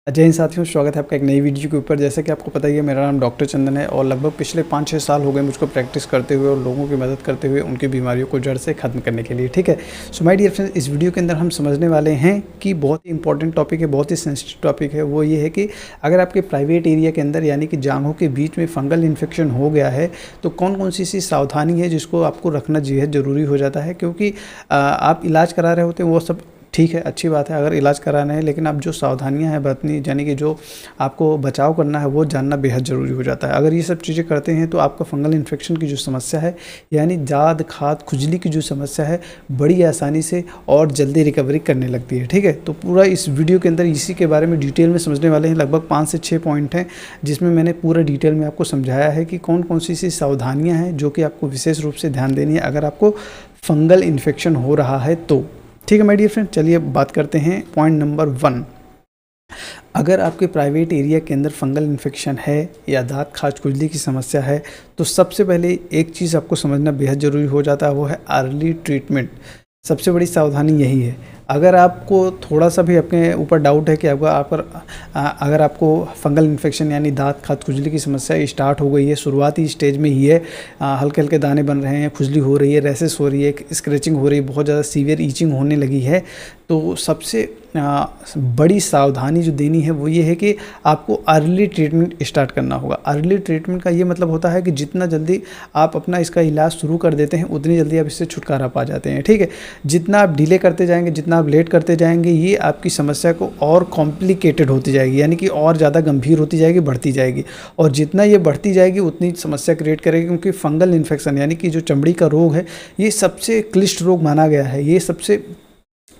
जय हिंद साथियों, स्वागत है आपका एक नई वीडियो के ऊपर। जैसे कि आपको पता ही है, मेरा नाम डॉक्टर चंदन है और लगभग पिछले 5-6 साल हो गए मुझको प्रैक्टिस करते हुए और लोगों की मदद करते हुए उनकी बीमारियों को जड़ से ख़त्म करने के लिए। ठीक है, सो माय डियर फ्रेंड्स, इस वीडियो के अंदर हम समझने वाले हैं कि बहुत ही इंपॉर्टेंट टॉपिक है, बहुत ही सेंसिटिव टॉपिक है। वो ये है कि अगर आपके प्राइवेट एरिया के अंदर यानी कि जांघों के बीच में फंगल इन्फेक्शन हो गया है तो कौन कौन सी सावधानी है जिसको आपको रखना बेहद ज़रूरी हो जाता है। क्योंकि आप इलाज करा रहे होते हैं वो सब ठीक है, अच्छी बात है अगर इलाज कराना है, लेकिन अब जो सावधानियां हैं बरतनी यानी कि जो आपको बचाव करना है वो जानना बेहद ज़रूरी हो जाता है। अगर ये सब चीज़ें करते हैं तो आपका फंगल इन्फेक्शन की जो समस्या है यानी दाद खाद खुजली की जो समस्या है बड़ी आसानी से और जल्दी रिकवरी करने लगती है। ठीक है, तो पूरा इस वीडियो के अंदर इसी के बारे में डिटेल में समझने वाले हैं। लगभग 5 से 6 पॉइंट हैं जिसमें मैंने पूरा डिटेल में आपको समझाया है कि कौन कौन सी सावधानियाँ हैं जो कि आपको विशेष रूप से ध्यान देनी है अगर आपको फंगल इन्फेक्शन हो रहा है तो। ठीक है माय डियर फ्रेंड, चलिए बात करते हैं पॉइंट नंबर 1। अगर आपके प्राइवेट एरिया के अंदर फंगल इन्फेक्शन है या दांत खाज खुजली की समस्या है तो सबसे पहले एक चीज़ आपको समझना बेहद ज़रूरी हो जाता है, वो है अर्ली ट्रीटमेंट। सबसे बड़ी सावधानी यही है। अगर आपको थोड़ा सा भी अपने ऊपर डाउट है कि अगर आपको फंगल इन्फेक्शन यानी दांत खाज खुजली की समस्या स्टार्ट हो गई है, शुरुआती स्टेज में ही है, हल्के हल्के दाने बन रहे हैं, खुजली हो रही है, रैसेस हो रही है, स्क्रैचिंग हो रही है, बहुत ज़्यादा सीवियर ईचिंग होने लगी है, तो सबसे बड़ी सावधानी जो देनी है वो ये है कि आपको अर्ली ट्रीटमेंट स्टार्ट करना होगा। अर्ली ट्रीटमेंट का ये मतलब होता है कि जितना जल्दी आप अपना इसका इलाज शुरू कर देते हैं उतनी जल्दी आप इससे छुटकारा पा जाते हैं। ठीक है, जितना आप डिले करते जाएंगे, जितना आप लेट करते जाएंगे, ये आपकी समस्या को और कॉम्प्लिकेटेड होती जाएगी यानी कि और ज़्यादा गंभीर होती जाएगी, बढ़ती जाएगी, और जितना ये बढ़ती जाएगी उतनी समस्या क्रिएट करेगी। क्योंकि फंगल इन्फेक्शन यानी कि जो चमड़ी का रोग है ये सबसे क्लिष्ट रोग माना गया है। ये सबसे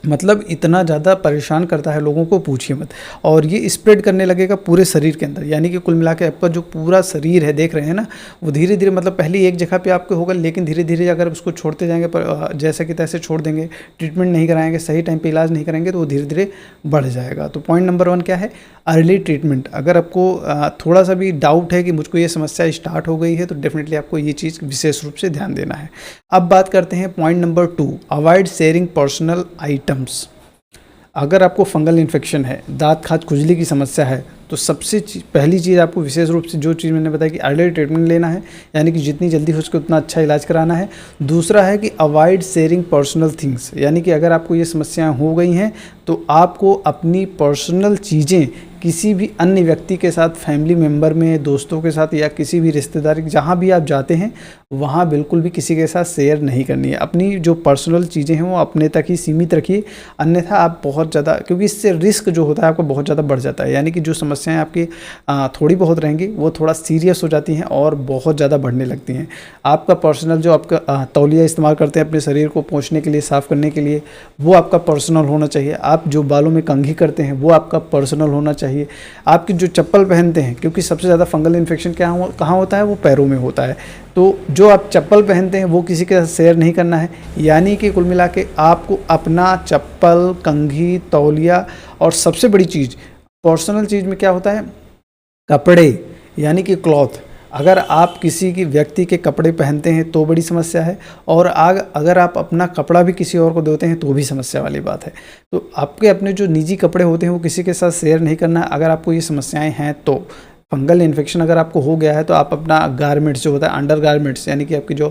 मतलब इतना ज़्यादा परेशान करता है लोगों को, पूछिए मत। और ये स्प्रेड करने लगेगा पूरे शरीर के अंदर, यानी कि कुल मिला के आपका जो पूरा शरीर है देख रहे हैं ना, वो धीरे धीरे मतलब पहले एक जगह पे आपके होगा, लेकिन धीरे धीरे अगर उसको छोड़ते जाएंगे पर जैसे कि तैसे छोड़ देंगे, ट्रीटमेंट नहीं कराएंगे, सही टाइम पे इलाज नहीं करेंगे तो वो धीरे धीरे बढ़ जाएगा। तो पॉइंट नंबर 1 क्या है? Early treatment. अगर आपको थोड़ा सा भी डाउट है कि मुझको ये समस्या स्टार्ट हो गई है तो डेफिनेटली आपको ये चीज़ विशेष रूप से ध्यान देना है। अब बात करते हैं point number 2, avoid sharing personal items. अगर आपको फंगल इन्फेक्शन है, दांत खाज खुजली की समस्या है, तो सबसे पहली चीज़ आपको विशेष रूप से जो चीज़ मैंने बताया कि अर्ली ट्रीटमेंट लेना है, यानी कि जितनी जल्दी हो सके उतना अच्छा इलाज कराना है। दूसरा है कि अवॉइड शेयरिंग पर्सनल थिंग्स, यानी कि अगर आपको ये समस्याएं हो गई हैं तो आपको अपनी पर्सनल चीज़ें किसी भी अन्य व्यक्ति के साथ, फैमिली मेम्बर में, दोस्तों के साथ या किसी भी रिश्तेदार, जहाँ भी आप जाते हैं वहाँ बिल्कुल भी किसी के साथ शेयर नहीं करनी है। अपनी जो पर्सनल चीज़ें हैं वो अपने तक ही सीमित रखिए, अन्यथा आप बहुत ज़्यादा, क्योंकि इससे रिस्क जो होता है आपका बहुत ज़्यादा बढ़ जाता है, यानी कि जो समस्याएं आपकी थोड़ी बहुत रहेंगी वो थोड़ा सीरियस हो जाती हैं और बहुत ज़्यादा बढ़ने लगती हैं। आपका पर्सनल जो आपका तौलिया इस्तेमाल करते हैं अपने शरीर को पोंछने के लिए, साफ़ करने के लिए, वो आपका पर्सनल होना चाहिए। आप जो बालों में कंघी करते हैं वो आपका पर्सनल होना चाहिए। आपकी जो चप्पल पहनते हैं, क्योंकि सबसे ज़्यादा फंगल इन्फेक्शन कहाँ होता है? वो पैरों में होता है, तो जो आप चप्पल पहनते हैं वो किसी के साथ शेयर नहीं करना है। यानी कि कुल मिला के आपको अपना चप्पल, कंघी, तौलिया और सबसे बड़ी चीज़ पर्सनल चीज़ में क्या होता है? कपड़े, यानी कि क्लॉथ। अगर आप किसी की व्यक्ति के कपड़े पहनते हैं तो बड़ी समस्या है, और अगर आप अपना कपड़ा भी किसी और को देते हैं तो भी समस्या वाली बात है। तो आपके अपने जो निजी कपड़े होते हैं वो किसी के साथ शेयर नहीं करना है अगर आपको ये समस्याएं हैं तो। फंगल इन्फेक्शन अगर आपको हो गया है तो आप अपना गारमेंट्स जो होता है, अंडर गारमेंट्स यानी कि आपकी जो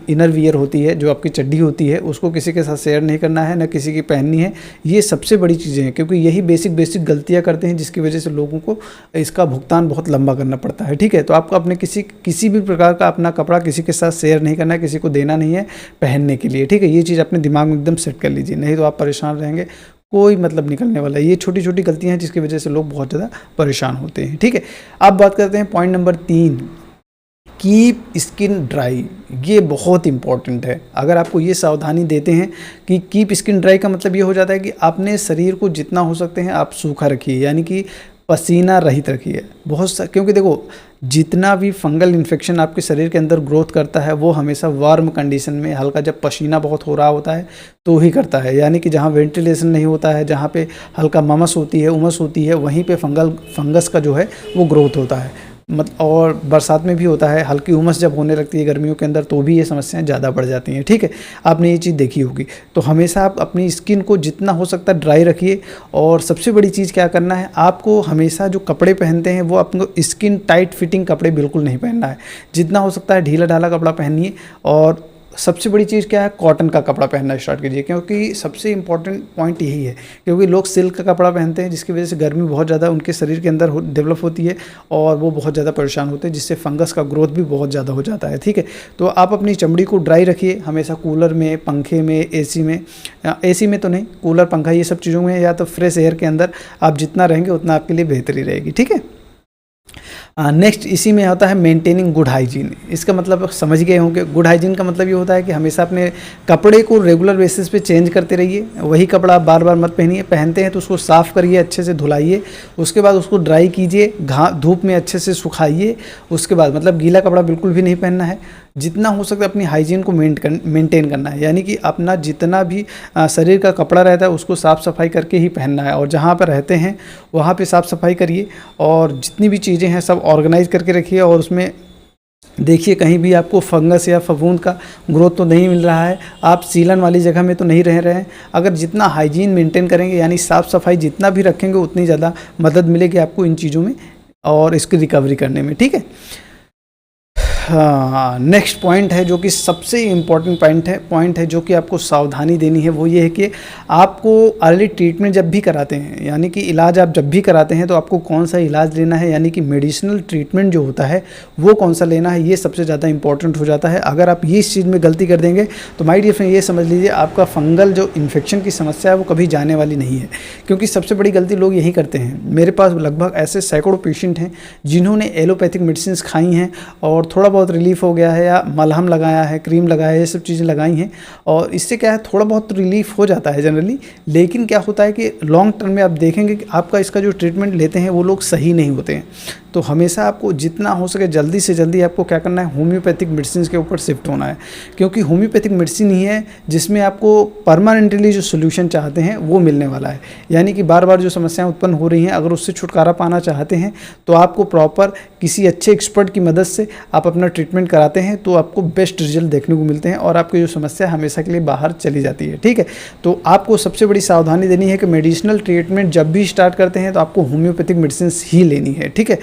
इनर वियर होती है, जो आपकी चड्डी होती है, उसको किसी के साथ शेयर नहीं करना है, ना किसी की पहननी है। ये सबसे बड़ी चीज़ें हैं, क्योंकि यही बेसिक गलतियां करते हैं जिसकी वजह से लोगों को इसका भुगतान बहुत लंबा करना पड़ता है। ठीक है, तो आपको अपने किसी भी प्रकार का अपना कपड़ा किसी के साथ शेयर नहीं करना है, किसी को देना नहीं है पहनने के लिए। ठीक है, ये चीज़ अपने दिमाग में एकदम सेट कर लीजिए, नहीं तो आप परेशान रहेंगे, कोई मतलब निकलने वाला है। ये छोटी छोटी गलतियां हैं जिसकी वजह से लोग बहुत ज़्यादा परेशान होते हैं। ठीक है, अब बात करते हैं point number 3, keep skin dry. ये बहुत इंपॉर्टेंट है। अगर आपको ये सावधानी देते हैं कि कीप स्किन ड्राई का मतलब ये हो जाता है कि अपने शरीर को जितना हो सकते हैं आप सूखा रखिए, यानी कि पसीना रहित रखिए। क्योंकि देखो, जितना भी फंगल इन्फेक्शन आपके शरीर के अंदर ग्रोथ करता है वो हमेशा वार्म कंडीशन में, हल्का जब पसीना बहुत हो रहा होता है तो ही करता है, यानी कि जहाँ वेंटिलेशन नहीं होता है, जहाँ पे हल्का ममस होती है, उमस होती है, वहीं पे फंगस का जो है वो ग्रोथ होता है। और बरसात में भी होता है, हल्की उमस जब होने लगती है गर्मियों के अंदर तो भी ये समस्याएं ज़्यादा बढ़ जाती हैं, ठीक है। आपने ये चीज़ देखी होगी। तो हमेशा आप अपनी स्किन को जितना हो सकता है ड्राई रखिए। और सबसे बड़ी चीज़ क्या करना है, आपको हमेशा जो कपड़े पहनते हैं वो आपको स्किन टाइट फिटिंग कपड़े बिल्कुल नहीं पहनना है। जितना हो सकता है ढीला ढाला कपड़ा पहनिए। और सबसे बड़ी चीज़ क्या है, कॉटन का कपड़ा पहनना स्टार्ट कीजिए, क्योंकि सबसे इंपॉर्टेंट पॉइंट यही है। क्योंकि लोग सिल्क का कपड़ा पहनते हैं जिसकी वजह से गर्मी बहुत ज़्यादा उनके शरीर के अंदर डेवलप होती है और वो बहुत ज़्यादा परेशान होते हैं, जिससे फंगस का ग्रोथ भी बहुत ज़्यादा हो जाता है, ठीक है। तो आप अपनी चमड़ी को ड्राई रखिए हमेशा, कूलर में, पंखे में, एसी में, एसी में तो नहीं, कूलर पंखा ये सब चीज़ों में, या तो फ्रेश एयर के अंदर आप जितना रहेंगे उतना आपके लिए बेहतरी रहेगी, ठीक है। नेक्स्ट इसी में होता है मेंटेनिंग गुड हाइजीन। इसका मतलब समझ गए होंगे, गुड हाइजीन का मतलब ये होता है कि हमेशा अपने कपड़े को रेगुलर बेसिस पे चेंज करते रहिए। वही कपड़ा आप बार बार मत पहनिए, पहनते हैं तो उसको साफ़ करिए, अच्छे से धुलाइए, उसके बाद उसको ड्राई कीजिए, धूप में अच्छे से सुखाइए। उसके बाद मतलब गीला कपड़ा बिल्कुल भी नहीं पहनना है। जितना हो सकता है अपनी हाइजीन को मेंटेन करना है, यानी कि अपना जितना भी शरीर का कपड़ा रहता है उसको साफ़ सफाई करके ही पहनना है। और जहाँ पर रहते हैं वहाँ पे साफ़ सफाई करिए और जितनी भी चीज़ें हैं सब ऑर्गेनाइज करके रखिए। और उसमें देखिए कहीं भी आपको फंगस या फफूंद का ग्रोथ तो नहीं मिल रहा है, आप सीलन वाली जगह में तो नहीं रह रहे हैं। अगर जितना हाइजीन मेंटेन करेंगे, यानी साफ़ सफाई जितना भी रखेंगे, उतनी ज़्यादा मदद मिलेगी आपको इन चीज़ों में और इसकी रिकवरी करने में, ठीक है। हाँ, नेक्स्ट पॉइंट है जो कि सबसे इम्पॉर्टेंट पॉइंट है जो कि आपको सावधानी देनी है, वो ये है कि आपको अर्ली ट्रीटमेंट जब भी कराते हैं, यानी कि इलाज आप जब भी कराते हैं तो आपको कौन सा इलाज लेना है, यानी कि मेडिसिनल ट्रीटमेंट जो होता है वो कौन सा लेना है, ये सबसे ज़्यादा इंपॉर्टेंट हो जाता है। अगर आप ये इस चीज़ में गलती कर देंगे तो माय डियर फ्रेंड ये समझ लीजिए आपका फंगल जो इन्फेक्शन की समस्या है वो कभी जाने वाली नहीं है। क्योंकि सबसे बड़ी गलती लोग यही करते हैं। मेरे पास लगभग ऐसे सैकड़ों पेशेंट हैं जिन्होंने एलोपैथिक मेडिसिन खाई हैं और थोड़ा बहुत रिलीफ हो गया है, या मलहम लगाया है, क्रीम लगाया है, ये सब चीज़ें लगाई हैं और इससे क्या है थोड़ा बहुत रिलीफ हो जाता है जनरली। लेकिन क्या होता है कि लॉन्ग टर्म में आप देखेंगे कि आपका इसका जो ट्रीटमेंट लेते हैं वो लोग सही नहीं होते हैं। तो हमेशा आपको जितना हो सके जल्दी से जल्दी आपको क्या करना है, होम्योपैथिक मेडिसिन के ऊपर शिफ्ट होना है। क्योंकि होम्योपैथिक मेडिसिन ही है जिसमें आपको परमानेंटली जो सोल्यूशन चाहते हैं वो मिलने वाला है। यानी कि बार बार जो समस्याएं उत्पन्न हो रही हैं, अगर उससे छुटकारा पाना चाहते हैं तो आपको प्रॉपर किसी अच्छे एक्सपर्ट की मदद से आप अपना ट्रीटमेंट कराते हैं तो आपको बेस्ट रिजल्ट देखने को मिलते हैं और आपकी जो समस्या हमेशा के लिए बाहर चली जाती है, ठीक है। तो आपको सबसे बड़ी सावधानी देनी है कि मेडिसिनल ट्रीटमेंट जब भी स्टार्ट करते हैं तो आपको होम्योपैथिक मेडिसिन ही लेनी है, ठीक है।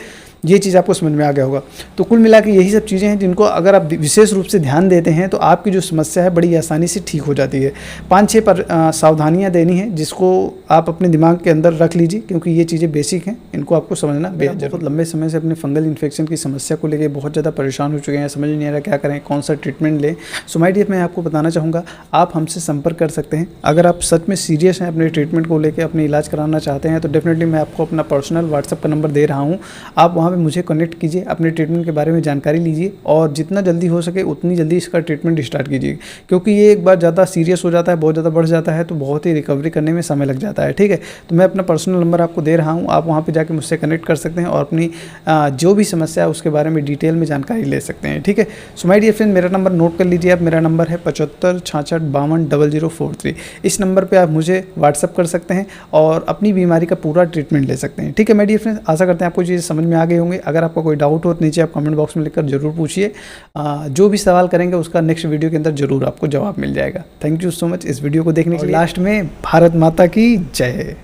ये चीज़ आपको समझ में आ गया होगा। तो कुल मिला के यही सब चीज़ें हैं जिनको अगर आप विशेष रूप से ध्यान देते हैं तो आपकी जो समस्या है बड़ी आसानी से ठीक हो जाती है। 5-6 सावधानियां देनी है जिसको आप अपने दिमाग के अंदर रख लीजिए, क्योंकि ये चीज़ें बेसिक हैं, इनको आपको समझना बेहद। बहुत लंबे समय से अपने फंगल इन्फेक्शन की समस्या को लेकर बहुत ज़्यादा परेशान हो चुके हैं, समझ नहीं आ रहा क्या करें, कौन सा ट्रीटमेंट लें। सो माय डियर मैं आपको बताना चाहूँगा आप हमसे संपर्क कर सकते हैं। अगर आप सच में सीरियस हैं अपने ट्रीटमेंट को लेकर, अपने इलाज कराना चाहते हैं तो डेफिनेटली मैं आपको अपना पर्सनल व्हाट्सअप का नंबर दे रहा हूँ। आप वहाँ पर मुझे कनेक्ट कीजिए, अपने ट्रीटमेंट के बारे में जानकारी लीजिए और जितना जल्दी हो सके उतनी जल्दी इसका ट्रीटमेंट स्टार्ट कीजिए। क्योंकि ये एक बार ज़्यादा सीरियस हो जाता है, बहुत ज़्यादा बढ़ जाता है तो बहुत ही रिकवरी करने में समय लग जाता है, ठीक है। तो मैं अपना पर्सनल नंबर आपको दे रहा हूँ, आप वहाँ पे जाके मुझसे कनेक्ट कर सकते हैं और अपनी जो भी समस्या है उसके बारे में डिटेल में जानकारी ले सकते हैं, ठीक है। सो माय डियर फ्रेंड मेरा नंबर नोट कर लीजिए आप, मेरा नंबर है 75 66 52 0043। इस नंबर पर आप मुझे व्हाट्सअप कर सकते हैं और अपनी बीमारी का पूरा ट्रीटमेंट ले सकते हैं, ठीक है। माय डियर फ्रेंड आशा करते हैं आपको चीज़ें समझ में आ गए होंगे। अगर आपका कोई डाउट हो तो नीचे आप कमेंट बॉक्स में लिखकर जरूर पूछिए, जो भी सवाल करेंगे उसका नेक्स्ट वीडियो के अंदर जरूर आपको जवाब मिल जाएगा। थैंक यू सो मच इस वीडियो को देखने के लिए। लास्ट में भारत माता की जय।